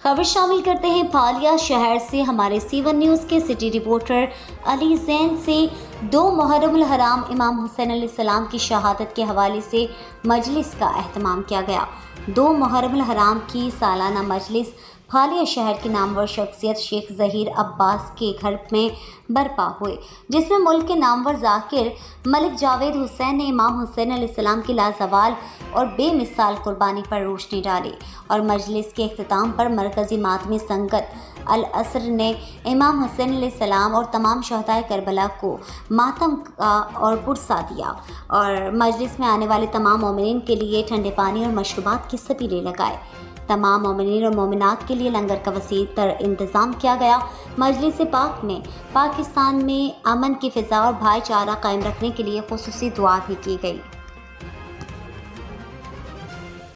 खबर शामिल करते हैं भालिया शहर से। हमारे C1 न्यूज़ के सिटी रिपोर्टर अली जैन से 2 मुहर्रमुल हराम इमाम हुसैन अलैहिस्सलाम की शहादत के हवाले से मजलिस का एहतमाम किया गया। 2 मुहर्रमुल हराम की सालाना मजलिस भालिया शहर की नामवर शख्सियत शेख ज़हीर अब्बास के घर में बरपा हुए, जिसमें मुल्क के नामवर ज़ाकिर मलिक जावेद हुसैन ने इमाम हुसैन अलैहिस्सलाम की लाजवाल और बेमिसाल कुर्बानी पर रोशनी डाली। और मजलिस के इख्तिताम पर मरकज़ी मातमी संगत अल असर ने इमाम हुसैन अलैहिस्सलाम और तमाम शहदाए करबला को मातम का और पुरसा दिया और मजलिस में आने वाले तमाम मोमिनीन के लिए ठंडे पानी और मशरूबात की सपीलें लगाए। तमाम मोमिनीन और मोमिनात के लिए लंगर का वसीअ तर इंतज़ाम किया गया। मजलिस पाक में पाकिस्तान में अमन की फ़िज़ा और भाईचारा कायम रखने के लिए ख़ुसूसी दुआ भी की गई।